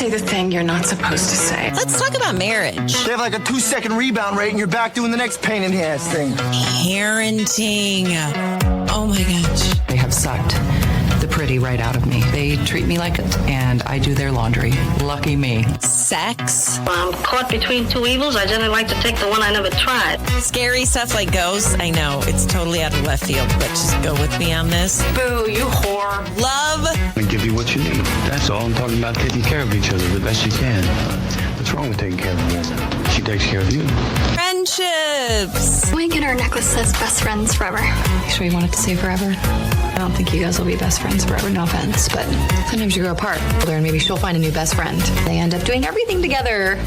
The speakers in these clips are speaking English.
say the thing you're not supposed to say. Let's talk about marriage. They have like a 2-second rebound rate and you're back doing the next pain in the ass thing. Parenting. Oh my gosh. They have sucked the pretty right out of me. They treat me like it, and I do their laundry. Lucky me. Sex. I'm caught between two evils. I generally like to take the one I never tried. Scary stuff like ghosts. I know it's totally out of left field, but just go with me on this. Boo, you whore. Love. I give you what you need. That's all. I'm talking about taking care of each other the best you can. What's wrong with taking care of a woman? She takes care of you. Friendships. Wink and her necklace says best friends forever. Sure you wanted to say forever? I don't think you guys will be best friends forever, no offense, but sometimes you grow apart. And maybe she'll find a new best friend. They end up doing everything together.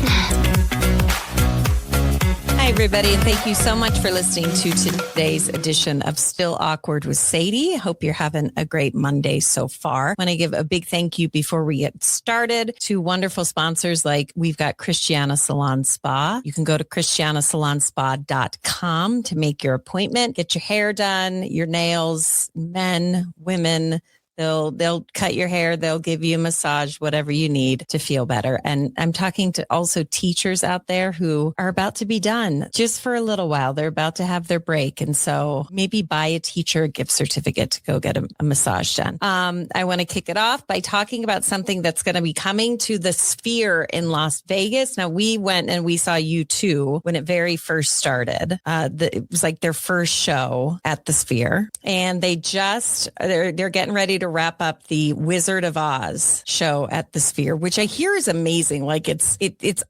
Hi, everybody, and thank you so much for listening to today's edition of Still Awkward with Sadie. Hope you're having a great Monday so far. I want to give a big thank you before we get started to wonderful sponsors like we've got Christiana Salon Spa. You can go to christianasalonspa.com to make your appointment, get your hair done, your nails, men, women. They'll cut your hair. They'll give you a massage, whatever you need to feel better. And I'm talking to also teachers out there who are about to be done just for a little while. They're about to have their break. And so maybe buy a teacher a gift certificate to go get a massage done. I want to kick it off by talking about something that's going to be coming to the Sphere in Las Vegas. Now, we went and we saw U2 when it very first started. It was like their first show at the Sphere. And they're getting ready to wrap up the Wizard of Oz show at the Sphere, which I hear is amazing. Like it's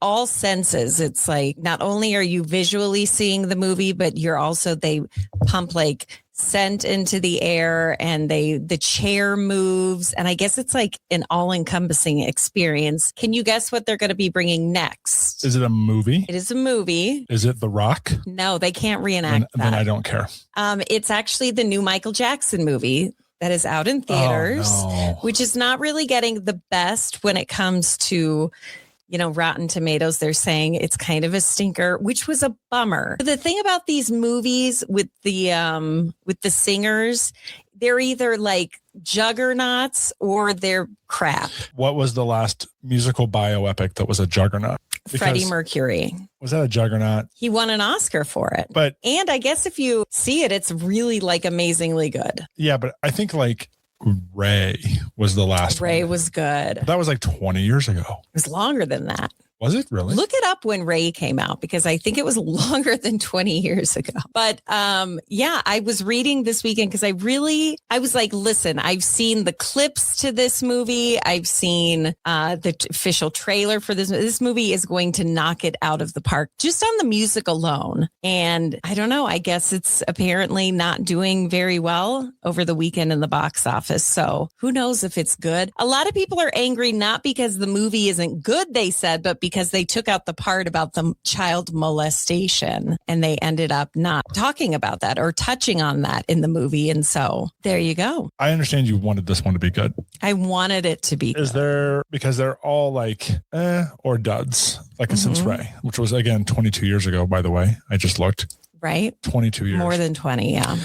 all senses. It's like not only are you visually seeing the movie, but they pump like scent into the air and the chair moves. And I guess it's like an all-encompassing experience. Can you guess what they're going to be bringing next? Is it a movie? It is a movie. Is it The Rock? No, they can't reenact that. Then I don't care. It's actually the new Michael Jackson movie that is out in theaters, which is not really getting the best when it comes to, Rotten Tomatoes. They're saying it's kind of a stinker, which was a bummer. The thing about these movies with the singers, they're either like juggernauts or they're crap. What was the last musical bioepic that was a juggernaut? Freddie Mercury. Was that a juggernaut? He won an Oscar for it. And I guess if you see it, it's really like amazingly good. Yeah, but I think like Ray was the last one. Ray was good. That was like 20 years ago. It was longer than that. Was it really? Look it up when Ray came out, because I think it was longer than 20 years ago. But I was reading this weekend because I was like, listen, I've seen the clips to this movie. I've seen the official trailer for this. This movie is going to knock it out of the park just on the music alone. And I don't know, I guess it's apparently not doing very well over the weekend in the box office. So who knows if it's good? A lot of people are angry, not because the movie isn't good, they said, but because they took out the part about the child molestation and they ended up not talking about that or touching on that in the movie. And so there you go. I understand you wanted this one to be good. I wanted it to be good. Because they're all like or duds, like Since Ray, which was again 22 years ago, by the way. I just looked. Right? 22 years. More than 20, yeah.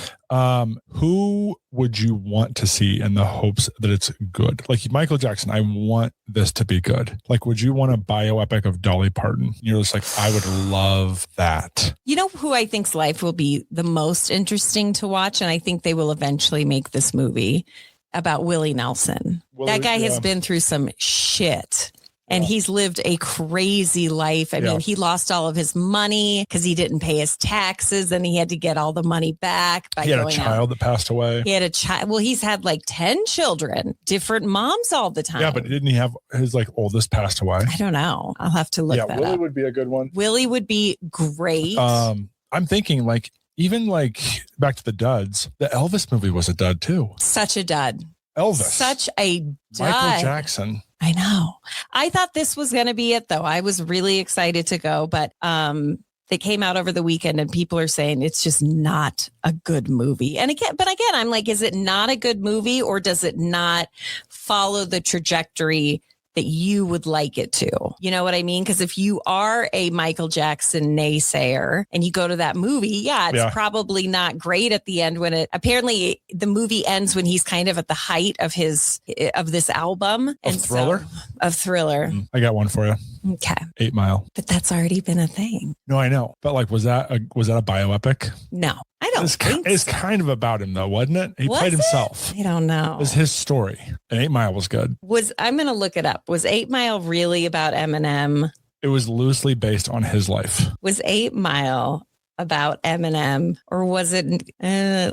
Who would you want to see in the hopes that it's good? Like Michael Jackson, I want this to be good. Like, would you want a bioepic of Dolly Parton? You're just like, I would love that. You know who I think's life will be the most interesting to watch? And I think they will eventually make this movie about Willie Nelson. That guy has been through some shit. And he's lived a crazy life. I mean, he lost all of his money because he didn't pay his taxes, and he had to get all the money back. He had a child that passed away. He had a child. Well, he's had like 10 children, different moms all the time. Yeah, but didn't he have his like oldest passed away? I don't know. I'll have to look that up. Willie would be a good one. Willie would be great. I'm thinking like, even like back to the duds, the Elvis movie was a dud too. Such a dud. Elvis. Such a dud. Michael Jackson. I know. I thought this was going to be it, though. I was really excited to go, but they came out over the weekend and people are saying it's just not a good movie. And again, I'm like, is it not a good movie, or does it not follow the trajectory that you would like it to. You know what I mean? Because if you are a Michael Jackson naysayer and you go to that movie, it's probably not great at the end when apparently the movie ends when he's kind of at the height of this album. Thriller? Of Thriller. I got one for you. Okay. 8 Mile. But that's already been a thing. No, I know. But like, was that a bioepic? No, I don't think It's so. kind of about him though, wasn't it? He Was played it? himself. I don't know. It was his story. And 8 Mile was good. I'm going to look it up. Was 8 Mile really about Eminem? It was loosely based on his life. Was 8 Mile about Eminem, or was it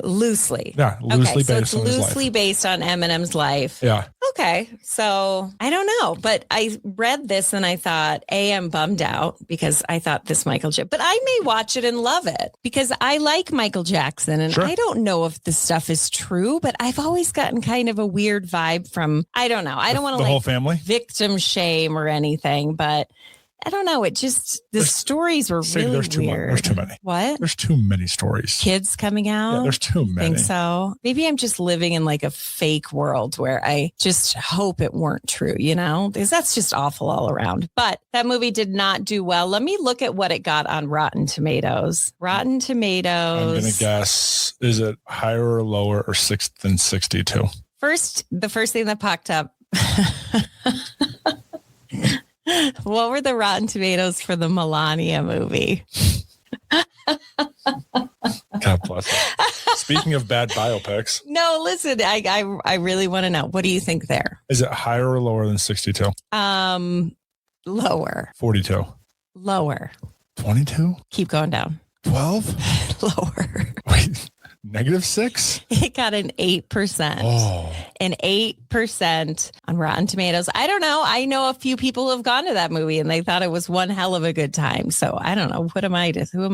loosely? Yeah, loosely so based it's on his life. loosely based on Eminem's life. Yeah. Okay, so I don't know, but I read this and I thought, I'm bummed out because I thought this Michael Jackson, but I may watch it and love it because I like Michael Jackson, and Sure. I don't know if this stuff is true, but I've always gotten kind of a weird vibe from, I don't know, I don't want to The whole family? victim shame or anything, but I don't know. It just, the stories were See, really there's too many. weird. There's too many. What? There's too many stories. Kids coming out? Yeah, there's too many. Think so? Maybe I'm just living in like a fake world where I just hope it weren't true, you know? Because that's just awful all around. But that movie did not do well. Let me look at what it got on Rotten Tomatoes. Rotten Tomatoes. I'm going to guess, is it higher or lower or than 62? The first thing that popped up. What were the Rotten Tomatoes for the Melania movie? God bless it. Speaking of bad biopics, No, listen, I really want to know. What do you think there? is it higher or lower than 62? Lower. 42. Lower. 22? Keep going down. 12? Lower. Wait, -6? It got an 8%. Oh, An 8% on Rotten Tomatoes. I don't know. I know a few people who have gone to that movie and they thought it was one hell of a good time. So I don't know. Who am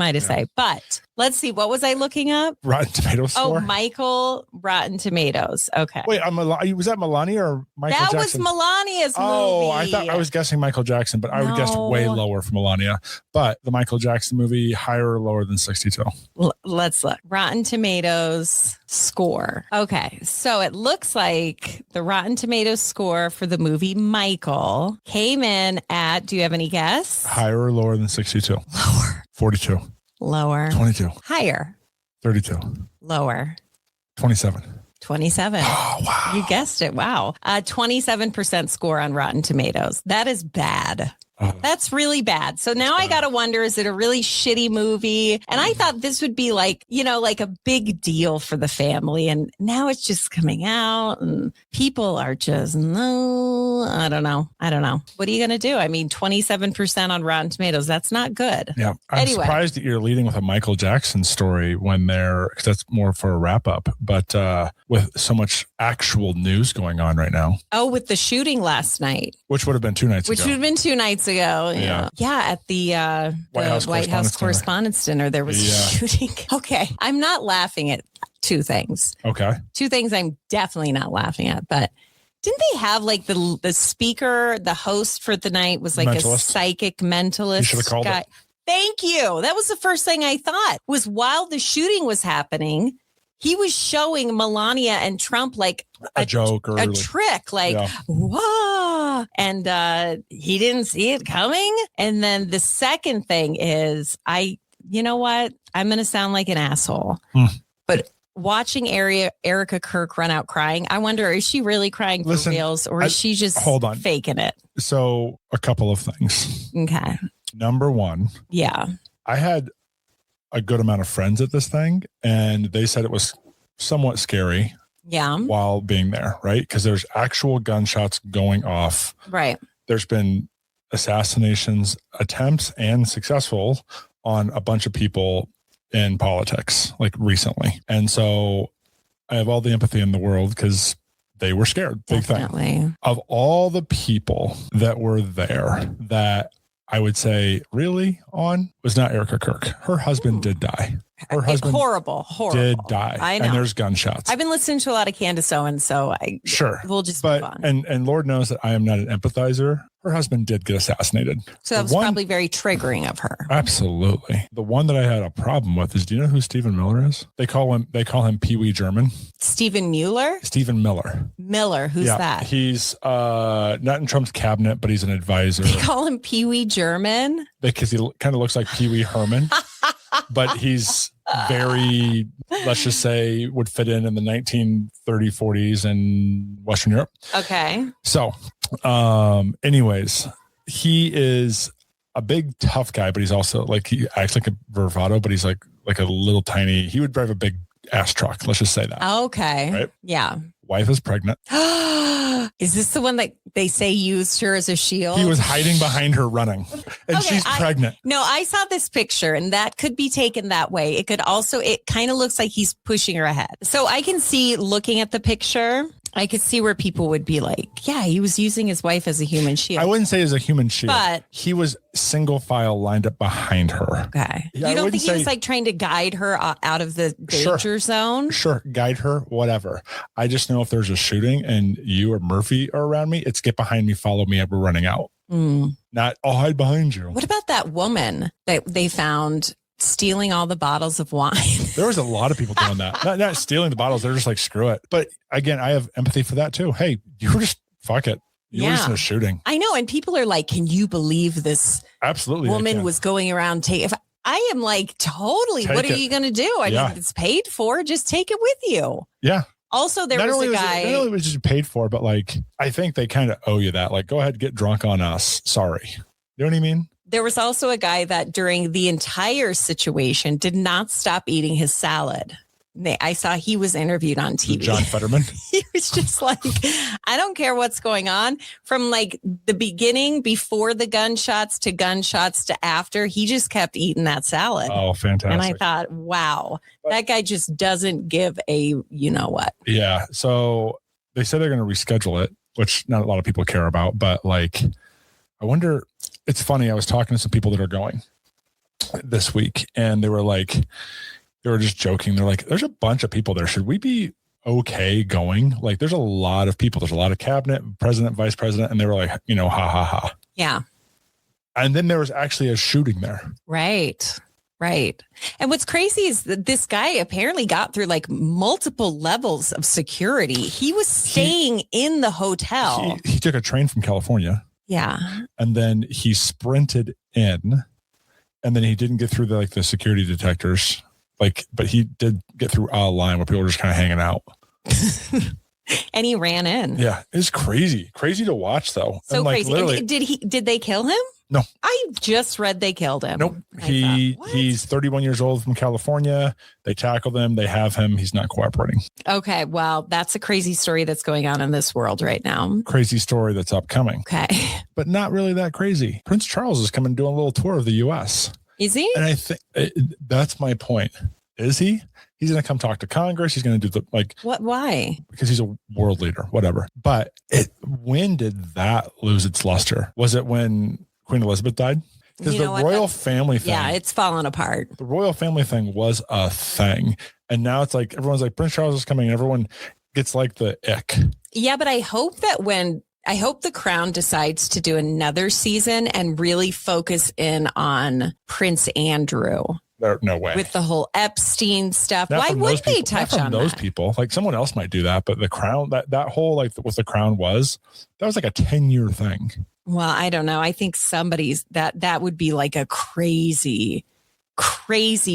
I to say? But let's see. What was I looking up? Rotten Tomatoes Oh, score? Michael Rotten Tomatoes. Okay. Wait, was that Melania or Michael that Jackson? was Melania's movie. Oh, I thought I was guessing Michael Jackson, but I would guess No. way lower for Melania. But the Michael Jackson movie, higher or lower than 62? Let's look. Rotten Tomatoes score. Okay. So it looks like the Rotten Tomatoes score for the movie Michael came in at, do you have any guess? Higher or lower than 62? Lower. 42. Lower. 22. Higher. 32. Lower. 27. 27. Oh, wow. You guessed it. Wow. 27% score on Rotten Tomatoes. That is bad. That's really bad. So now I got to wonder, is it a really shitty movie? And I thought this would be like, like a big deal for the family. And now it's just coming out and people are just, no, I don't know. What are you going to do? I mean, 27% on Rotten Tomatoes. That's not good. Yeah. I'm Anyway. surprised that you're leading with a Michael Jackson story when because that's more for a wrap up. But with so much actual news going on right now, Oh, with the shooting last night, which would have been 2 nights which ago. would have been 2 nights ago. Yeah. At the White House Correspondents' Dinner, there was shooting. Okay. I'm not laughing at two things. Okay. Two things I'm definitely not laughing at, but didn't they have like the speaker, the host for the night was like Mentalist. a psychic mentalist You should have called guy? it. Thank you. That was the first thing I thought was while the shooting was happening, he was showing Melania and Trump like A joke or a like- trick, like, Yeah. whoa. And he didn't see it coming. And then the second thing is you know what? I'm going to sound like an asshole, but watching Erica Kirk run out crying, I wonder, is she really crying for Listen, reals or is she just hold on. faking it? So a couple of things. Okay. Number one, Yeah. I had a good amount of friends at this thing, and they said it was somewhat scary Yeah. while being there, right? Because there's actual gunshots going off. Right. There's been assassinations attempts and successful on a bunch of people in politics, like recently. And so I have all the empathy in the world because they were scared. Big thing. Definitely. Of all the people that were there that I would say really on was not Erica Kirk. Her husband did die. Her husband Horrible. did die. I know. And there's gunshots. I've been listening to a lot of Candace Owens, so Sure. we'll just move But on. and Lord knows that I am not an empathizer her husband did get assassinated. So that The was one- probably very triggering of her. Absolutely. The one that I had a problem with is, do you know who Stephen Miller is? They call him Pee Wee German. Stephen Mueller? Stephen Miller. Miller, who's that? He's not in Trump's cabinet, but he's an advisor. They call him Pee Wee German? Because he kind of looks like Pee Wee Herman, but he's very, let's just say, would fit in the 1930s, 40s in Western Europe. Okay. So, anyways, he is a big tough guy, but he's also like, he acts like a bravado, but he's like a little tiny, he would drive a big ass truck. Let's just say that. Okay. Right? Yeah. Wife is pregnant. Is this the one that they say used her as a shield? He was hiding behind her running, and Okay, she's pregnant. No, I saw this picture and that could be taken that way. It could also, it kind of looks like he's pushing her ahead. So I can see looking at the picture, I could see where people would be like, yeah, he was using his wife as a human shield. I wouldn't say as a human shield, But- he was single file lined up behind her. Okay. Yeah, I You don't wouldn't think he was say- like trying to guide her out of the Sure. danger zone? Sure, guide her, whatever. I just know if there's a shooting and you or Murphy are around me, it's get behind me, follow me, we're running out. Mm. Not, I'll hide behind you. What about that woman that they found stealing all the bottles of wine? There was a lot of people doing that. Not stealing the bottles. They're just like, screw it. But again, I have empathy for that too. Hey, you were just, fuck it. You were just Yeah. in a shooting. I know. And people are like, can you believe this Absolutely. I woman can. was going around taking? If I am like, totally. Take What are it. you going to do? I Yeah. mean, it's paid for. Just take it with you. Yeah. Also, there Not was only a was guy. it, not only was it paid for, but like, I think they kind of owe you that. Like, go ahead, get drunk on us. Sorry. You know what I mean? There was also a guy that during the entire situation did not stop eating his salad. I saw he was interviewed on TV. John Fetterman. He was just like, I don't care what's going on. From like the beginning, before the gunshots to after, he just kept eating that salad. Oh, fantastic. and I thought, wow, that guy just doesn't give a, you know what? Yeah. So they said they're going to reschedule it, which not a lot of people care about, but like, I wonder, it's funny. I was talking to some people that are going this week and they were like, they were just joking. They're like, there's a bunch of people there. Should we be okay going? Like, there's a lot of people. There's a lot of cabinet, president, vice president. And they were like, you know, ha, ha, ha. Yeah. And then there was actually a shooting there. Right. Right. And what's crazy is that this guy apparently got through like multiple levels of security. He was staying in the hotel. He took a train from California. Yeah. And then he sprinted in, and then he didn't get through the security detectors. But he did get through a line where people were just kind of hanging out. And he ran in. Yeah, it's crazy to watch though. So And, crazy. literally- And did they kill him? No. I just read they killed him. Nope. I thought, what? He's 31 years old from California. They tackled him. They have him. He's not cooperating. Okay. Well, that's a crazy story that's going on in this world right now. Crazy story that's upcoming, Okay. but not really that crazy. Prince Charles is coming doing a little tour of the U.S. Is he? And I think that's my point. Is he? He's going to come talk to Congress. He's going to do What? Why? because he's a world leader, whatever. But when did that lose its luster? Was it when Queen Elizabeth died? Because You the know what? royal family thing, Yeah, it's fallen apart. the royal family thing was a thing. And now it's like, everyone's like, Prince Charles is coming. And everyone gets like the ick. Yeah, but I hope that I hope the Crown decides to do another season and really focus in on Prince Andrew No way. with the whole Epstein stuff. Not Why from those would they people- not touch from on those that? people? Like someone else might do that, but the Crown, that whole what the Crown was like a 10-year thing. Well, I don't know. I think somebody's that would be like a crazy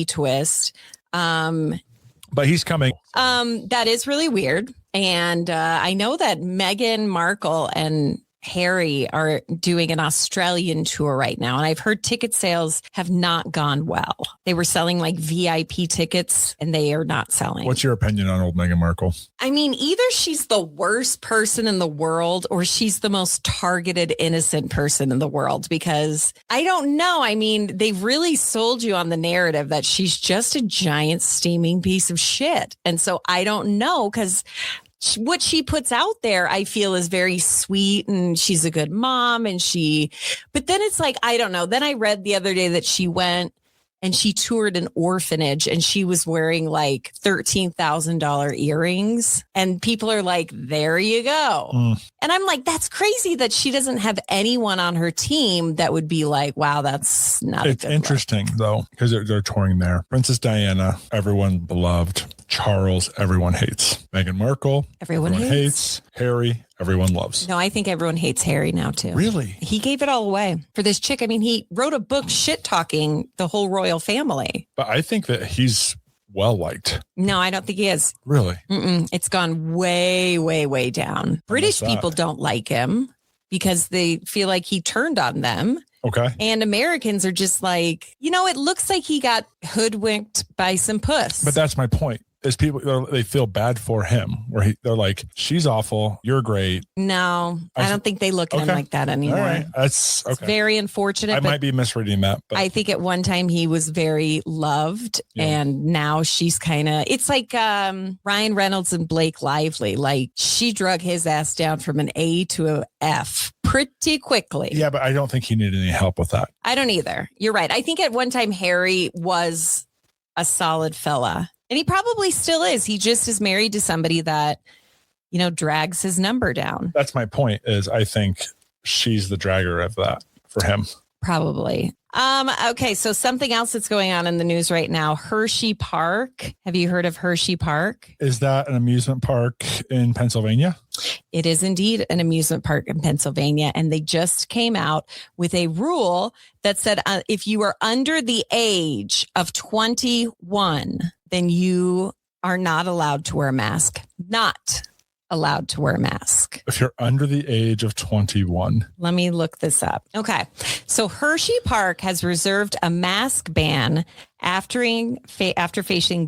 twist. But he's coming. That is really weird. And I know that Meghan Markle and Harry are doing an Australian tour right now. And I've heard ticket sales have not gone well. They were selling like VIP tickets and they are not selling. What's your opinion on old Meghan Markle? I mean, either she's the worst person in the world or she's the most targeted, innocent person in the world, because I don't know. I mean, they've really sold you on the narrative that she's just a giant steaming piece of shit. And so I don't know, because what she puts out there, I feel, is very sweet and she's a good mom but then it's like, I don't know. Then I read the other day that she went and she toured an orphanage and she was wearing like $13,000 earrings. And people are like, there you go. And I'm like, that's crazy that she doesn't have anyone on her team that would be like, wow, that's not It's a good interesting, though, because they're touring there. Princess Diana, everyone beloved. Charles, everyone hates. Meghan Markle, Everyone hates. Harry, everyone loves. No, I think everyone hates Harry now too. Really? He gave it all away for this chick. I mean, he wrote a book shit talking the whole royal family. But I think that he's well liked. No, I don't think he is. Really? It's gone way, way, way down. British people don't like him because they feel like he turned on them. Okay. And Americans are just like, it looks like he got hoodwinked by some puss. But that's my point. Is people, they feel bad for him, where they're like, she's awful, you're great. No, I don't think they look at him like that anymore. All right. That's okay. It's very unfortunate. I but might be misreading that. But I think at one time he was very loved, and now she's kind of, it's like Ryan Reynolds and Blake Lively. Like, she drug his ass down from an A to a F pretty quickly. Yeah, but I don't think he needed any help with that. I don't either. You're right. I think at one time Harry was a solid fella. And he probably still is. He just is married to somebody that, drags his number down. That's my point, is I think she's the dragger of that for him. Probably. Okay. So something else that's going on in the news right now, Hershey Park. Have you heard of Hershey Park? Is that an amusement park in Pennsylvania? It is indeed an amusement park in Pennsylvania. And they just came out with a rule that said if you are under the age of 21, then you are not allowed to wear a mask. Not allowed to wear a mask. If you're under the age of 21. Let me look this up. Okay. So Hershey Park has reserved a mask ban after facing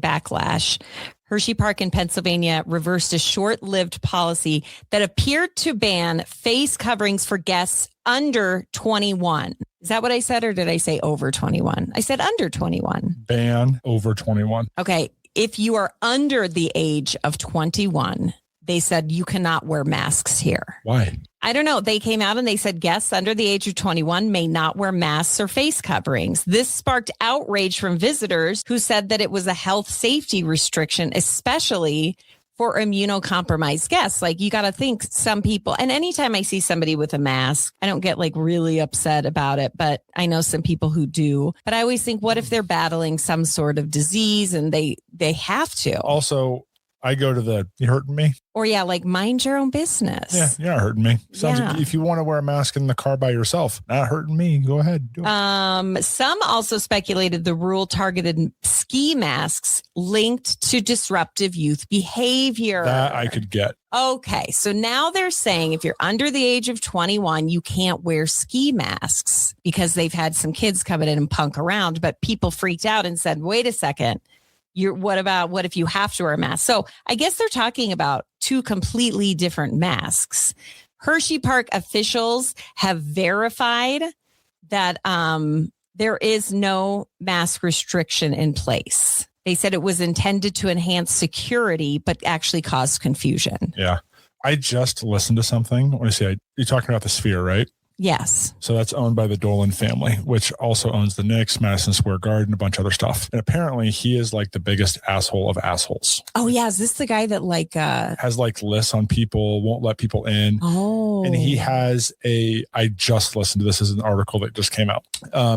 backlash. Hershey Park in Pennsylvania reversed a short-lived policy that appeared to ban face coverings for guests under 21. Is that what I said, or did I say over 21? I said under 21. Ban over 21. Okay. If you are under the age of 21, they said you cannot wear masks here. Why? I don't know. They came out and they said guests under the age of 21 may not wear masks or face coverings. This sparked outrage from visitors who said that it was a health safety restriction, especially for immunocompromised guests. Like, you got to think some people, and anytime I see somebody with a mask, I don't get like really upset about it, but I know some people who do. But I always think, what if they're battling some sort of disease and they have to? Also, I go to you hurting me? Or like mind your own business. Yeah, you're not hurting me. Sounds like if you want to wear a mask in the car by yourself, not hurting me, go ahead. Do it. Some also speculated the rule targeted ski masks linked to disruptive youth behavior. That I could get. Okay, so now they're saying if you're under the age of 21, you can't wear ski masks because they've had some kids come in and punk around, but people freaked out and said, wait a second. What if you have to wear a mask? So I guess they're talking about two completely different masks. Hershey Park officials have verified that there is no mask restriction in place. They said it was intended to enhance security, but actually caused confusion. Yeah. I just listened to something. What do you say? You're talking about the Sphere, right? Yes. So that's owned by the Dolan family, which also owns the Knicks, Madison Square Garden, a bunch of other stuff. And apparently he is like the biggest asshole of assholes. Oh, yeah. Is this the guy that has like lists on people, won't let people in? Oh. And he has I just listened to this as an article that just came out.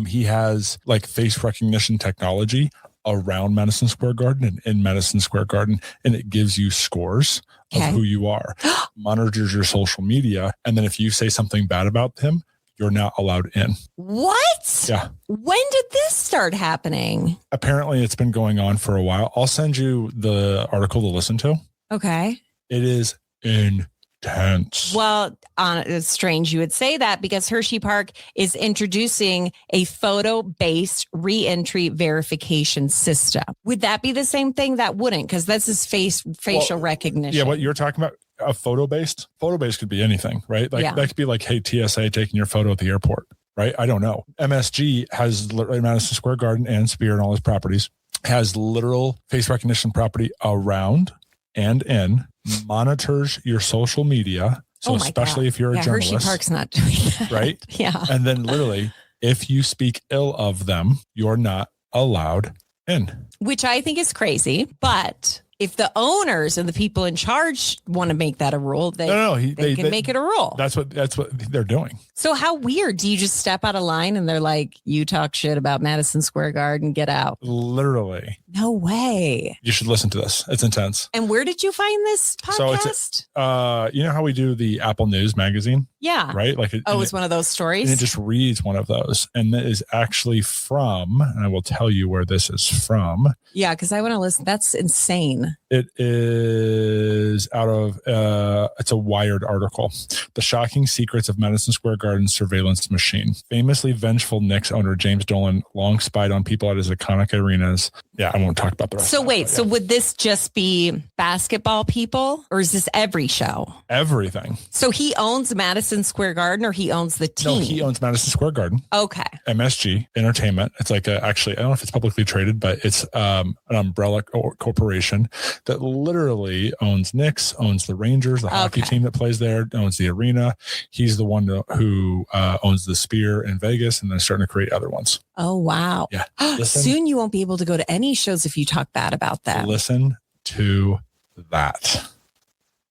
He has like face recognition technology around Madison Square Garden and in Madison Square Garden, and it gives you scores of who you are, monitors your social media, and then if you say something bad about him, you're not allowed in. What? Yeah. When did this start happening? Apparently it's been going on for a while. I'll send you the article to listen to. Okay. It is intense. Well, it's strange you would say that because Hershey Park is introducing a photo-based re-entry verification system. Would that be the same thing? That wouldn't, because this is facial recognition. Yeah, what you're talking about, a photo-based could be anything, right? Like that could be like, hey, TSA taking your photo at the airport, right? I don't know. MSG has Madison Square Garden and Sphere and all his properties has literal face recognition property around and in, monitors your social media. So especially if you're a journalist. Hershey Park's not doing that. Right? Yeah. And then literally, if you speak ill of them, you're not allowed in. Which I think is crazy. But if the owners and the people in charge want to make that a rule, they can make it a rule. That's what they're doing. So how weird. Do you just step out of line and they're like, you talk shit about Madison Square Garden, get out? Literally. No way. You should listen to this. It's intense. And where did you find this podcast? So you know how we do the Apple News magazine? Yeah. Right? Like it's one of those stories? And it just reads one of those. And that is actually from, and I will tell you where this is from. Yeah, because I want to listen. That's insane. It is out of, it's a Wired article. The shocking secrets of Madison Square Garden surveillance machine. Famously vengeful Knicks owner James Dolan long spied on people at his iconic arenas. Yeah, I won't talk about the rest. So wait, so would this just be basketball people or is this every show? Everything. So he owns Madison Square Garden or he owns the team? No, he owns Madison Square Garden. Okay. MSG Entertainment. It's like actually, I don't know if it's publicly traded, but it's an umbrella corporation that literally owns Knicks, owns the Rangers, the hockey team that plays there, owns the arena. He's the one who owns the Sphere in Vegas and then starting to create other ones. Oh, wow. Yeah. Soon you won't be able to go to any shows if you talk bad about them. Listen to that.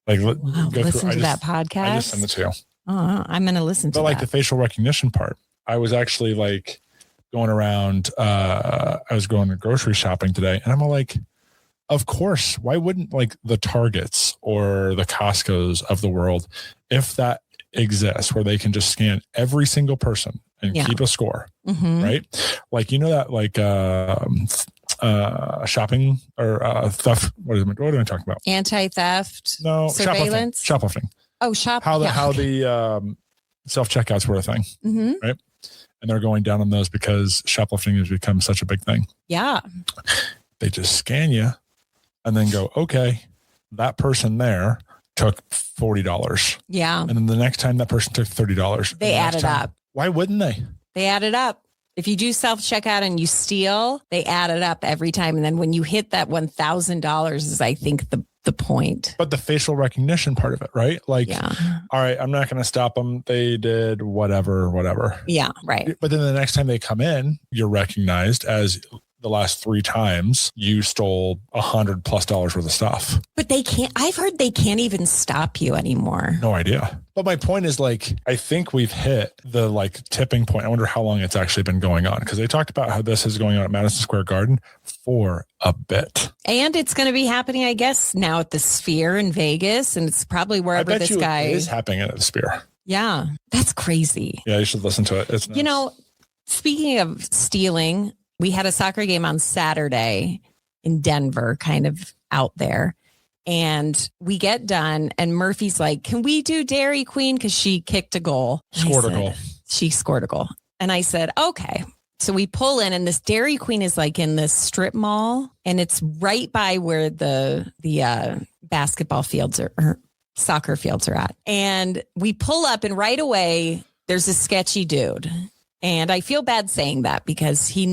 Like, listen to that podcast. I just send it to you. Oh, I'm going to listen to But like that. the facial recognition part, I was actually like going around, I was going to grocery shopping today and I'm like, of course, why wouldn't like the Targets or the Costco's of the world, if that exists where they can just scan every single person and keep a score, right? Like, you know, that like shopping or theft. What am I talking about? Anti-theft. No, surveillance. Shoplifting. Oh, How the self-checkouts were a thing, right? And they're going down on those because shoplifting has become such a big thing. Yeah. They just scan you and then go, okay, that person there took $40. Yeah. And then the next time that person took $30. They add it up. Why wouldn't they? They add it up. If you do self-checkout and you steal, they add it up every time. And then when you hit that $1,000 is, I think, the point. But the facial recognition part of it, right? Like, all right, I'm not going to stop them. They did whatever. Yeah, right. But then the next time they come in, you're recognized as the last 3 times you stole $100+ worth of stuff. But they can't, I've heard they can't even stop you anymore. No idea. But my point is like, I think we've hit the like tipping point. I wonder how long it's actually been going on because they talked about how this is going on at Madison Square Garden for a bit. And it's going to be happening, I guess, now at the Sphere in Vegas. And it's probably wherever this guy is happening at the Sphere. Yeah. That's crazy. Yeah, you should listen to it. It's nice. You know, speaking of stealing, we had a soccer game on Saturday in Denver, kind of out there. And we get done and Murphy's like, can we do Dairy Queen? Because she kicked a goal. Scored a goal. She scored a goal. And I said, okay. So we pull in and this Dairy Queen is like in this strip mall. And it's right by where the basketball fields or soccer fields are at. And we pull up and right away, there's a sketchy dude. And I feel bad saying that because he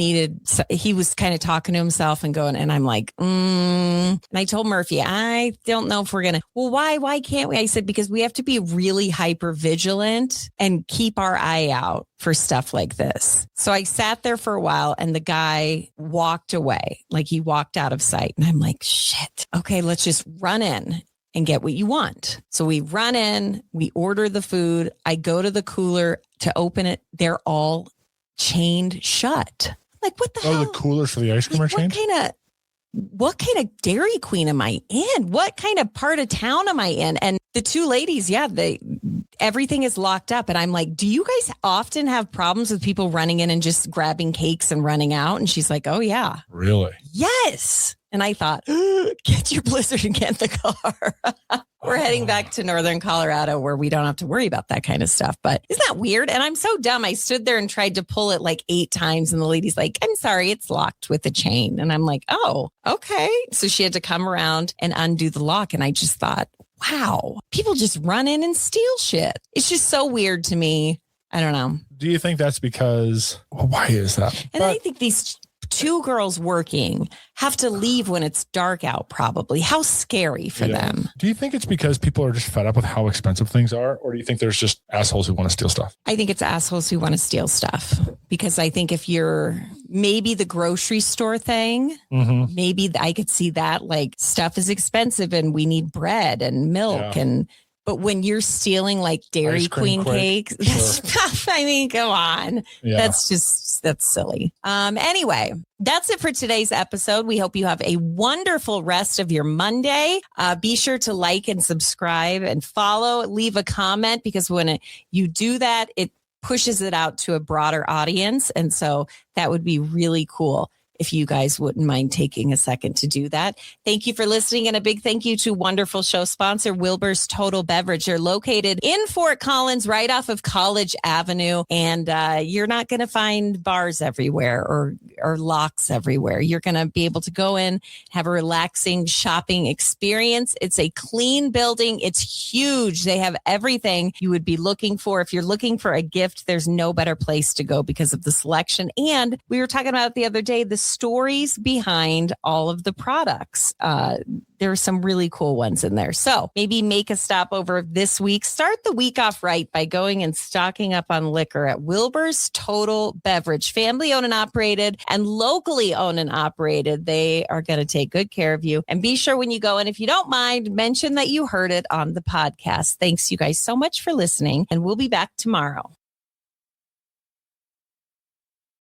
was kind of talking to himself and going, and I'm like, And I told Murphy, I don't know if we're going to, well, why can't we? I said, because we have to be really hyper vigilant and keep our eye out for stuff like this. So I sat there for a while and the guy walked away, like he walked out of sight. And I'm like, shit, okay, let's just run in and get what you want. So we run in, we order the food. I go to the cooler to open it. They're all chained shut. Like, what the hell? Oh, the coolers for the ice cream are chained? What kind of Dairy Queen am I in? What kind of part of town am I in? And the 2 ladies, everything is locked up. And I'm like, do you guys often have problems with people running in and just grabbing cakes and running out? And she's like, oh yeah. Really? Yes. And I thought, get your Blizzard and get in the car. We're heading back to Northern Colorado where we don't have to worry about that kind of stuff. But isn't that weird? And I'm so dumb. I stood there and tried to pull it like 8 times. And the lady's like, I'm sorry, it's locked with a chain. And I'm like, oh, okay. So she had to come around and undo the lock. And I just thought, wow, people just run in and steal shit. It's just so weird to me. I don't know. Do you think that's because, why is that? And I think these 2 girls working have to leave when it's dark out, probably. How scary for them. Do you think it's because people are just fed up with how expensive things are? Or do you think there's just assholes who want to steal stuff? I think it's assholes who want to steal stuff because I think if you're maybe the grocery store thing. Mhm. Maybe I could see that, like, stuff is expensive and we need bread and milk Yeah. but when you're stealing like Dairy Ice cream Queen quick. cakes, that's, I mean, come on. Yeah. That's silly. Anyway, that's it for today's episode. We hope you have a wonderful rest of your Monday. Be sure to like and subscribe and follow, leave a comment, because when you do that, it pushes it out to a broader audience. And so that would be really cool if you guys wouldn't mind taking a second to do that. Thank you for listening. And a big thank you to wonderful show sponsor, Wilbur's Total Beverage. They're located in Fort Collins, right off of College Avenue. And you're not going to find bars everywhere or locks everywhere. You're going to be able to go in, have a relaxing shopping experience. It's a clean building. It's huge. They have everything you would be looking for. If you're looking for a gift, there's no better place to go because of the selection. And we were talking about it the other day, the stories behind all of the products. There are some really cool ones in there. So maybe make a stop over this week. Start the week off right by going and stocking up on liquor at Wilbur's Total Beverage. Family owned and operated and locally owned and operated. They are going to take good care of you. And be sure when you go, and if you don't mind, mention that you heard it on the podcast. Thanks you guys so much for listening, and we'll be back tomorrow.